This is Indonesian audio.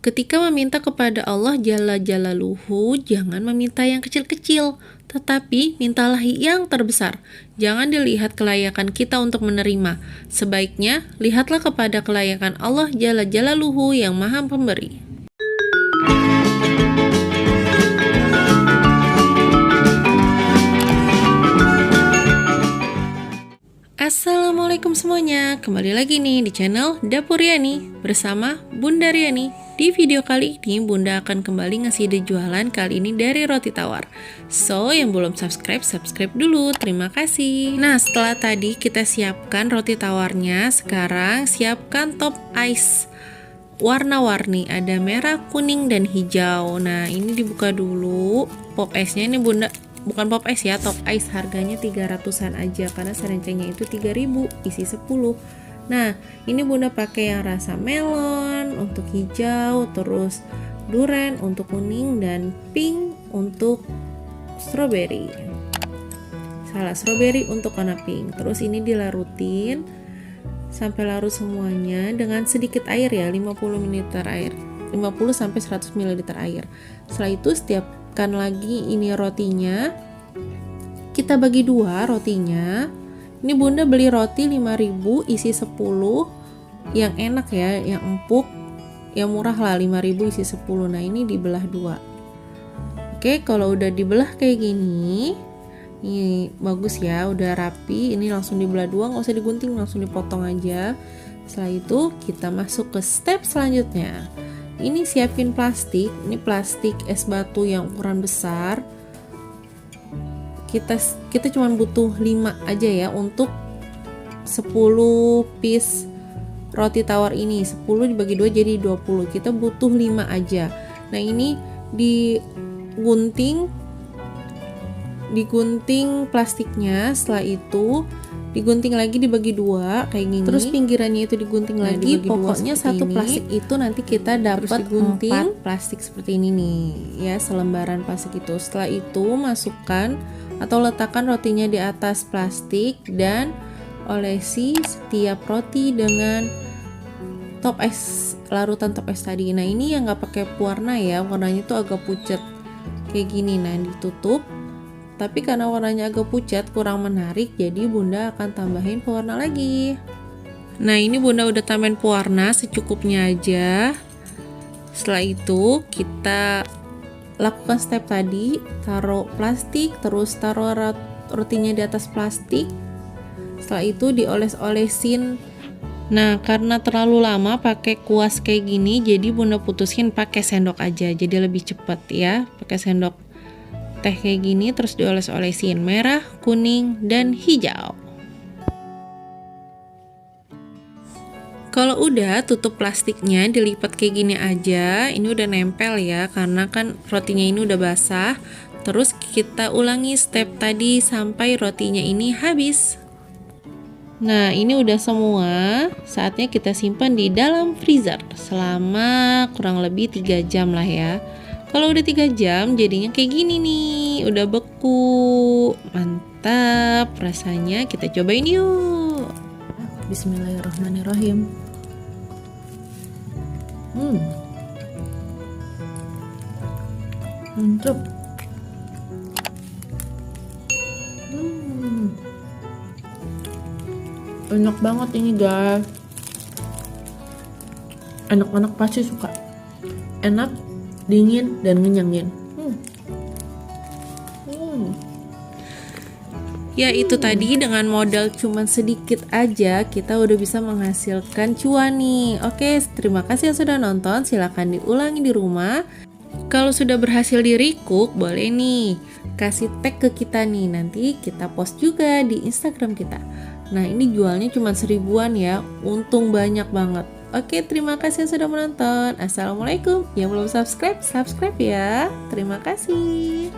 Ketika meminta kepada Allah Jalla Jalaluhu, jangan meminta yang kecil-kecil, tetapi mintalah yang terbesar. Jangan dilihat kelayakan kita untuk menerima. Sebaiknya, lihatlah kepada kelayakan Allah Jalla Jalaluhu yang Maha Pemberi. Assalamualaikum semuanya, kembali lagi nih di channel Dapur Riani bersama Bunda Riani. Di video kali ini Bunda akan kembali ngasih ide jualan kali ini dari roti tawar. So, yang belum subscribe dulu, terima kasih. Nah, setelah tadi kita siapkan roti tawarnya, sekarang siapkan top ice warna-warni, ada merah, kuning, dan hijau. Nah, ini dibuka dulu pop ice-nya. Ini Bunda bukan pop ice ya, top ice, harganya 300-an aja karena serencengnya itu 3000 isi 10. Nah, ini Bunda pakai yang rasa melon untuk hijau, terus durian untuk kuning, dan pink untuk strawberry. Strawberry untuk warna pink. Terus ini dilarutin sampai larut semuanya dengan sedikit air ya, 50 ml air. 50 sampai 100 ml air. Setelah itu setiapkan lagi ini rotinya. Kita bagi dua rotinya. Ini Bunda beli roti 5000 isi 10 yang enak ya, yang empuk, yang murah lah, 5000 isi 10. Nah, ini dibelah dua. Oke, kalau udah dibelah kayak gini, ini bagus ya, udah rapi. Ini langsung dibelah dua, nggak usah digunting, langsung dipotong aja. Setelah itu kita masuk ke step selanjutnya. Ini siapin plastik, ini plastik es batu yang ukuran besar. Kita cuma butuh 5 aja ya untuk 10 piece roti tawar ini. 10 dibagi 2 jadi 20. Kita butuh 5 aja. Nah, ini digunting plastiknya. Setelah itu digunting lagi dibagi 2 kayak gini. Terus pinggirannya itu digunting lagi. Pokoknya satu plastik itu nanti kita dapat 4 plastik seperti ini nih ya, selembaran plastik itu. Setelah itu masukkan atau letakkan rotinya di atas plastik dan olesi setiap roti dengan top es, larutan top es tadi. Nah, ini yang nggak pakai pewarna ya, warnanya tuh agak pucat kayak gini. Nah, ditutup. Tapi karena warnanya agak pucat, kurang menarik, jadi Bunda akan tambahin pewarna lagi. Nah, ini Bunda udah tambahin pewarna secukupnya aja. Setelah itu kita lakukan step tadi, taruh plastik, terus taruh rotinya di atas plastik. Setelah itu dioles-olesin. Nah, karena terlalu lama pakai kuas kayak gini, jadi Bunda putusin pakai sendok aja, jadi lebih cepat ya. Pakai sendok teh kayak gini, terus dioles-olesin merah, kuning, dan hijau. Kalau udah, tutup plastiknya, dilipat kayak gini aja. Ini udah nempel ya, karena kan rotinya ini udah basah. Terus kita ulangi step tadi sampai rotinya ini habis. Nah, ini udah semua. Saatnya kita simpan di dalam freezer selama kurang lebih 3 jam lah ya. Kalau udah 3 jam jadinya kayak gini nih, udah beku. Mantap rasanya, kita cobain yuk. Bismillahirrahmanirrahim. Mantap. Enak banget ini guys. Anak-anak pasti suka. Enak, dingin, dan ngenyangin. Ya, itu tadi dengan modal cuman sedikit aja kita udah bisa menghasilkan cuan nih. Oke, terima kasih yang sudah nonton. Silahkan diulangi di rumah. Kalau sudah berhasil di recook, boleh nih kasih tag ke kita nih. Nanti kita post juga di Instagram kita. Nah, ini jualnya cuma 1000-an ya. Untung banyak banget. Oke, terima kasih yang sudah menonton. Assalamualaikum. Yang belum subscribe ya. Terima kasih.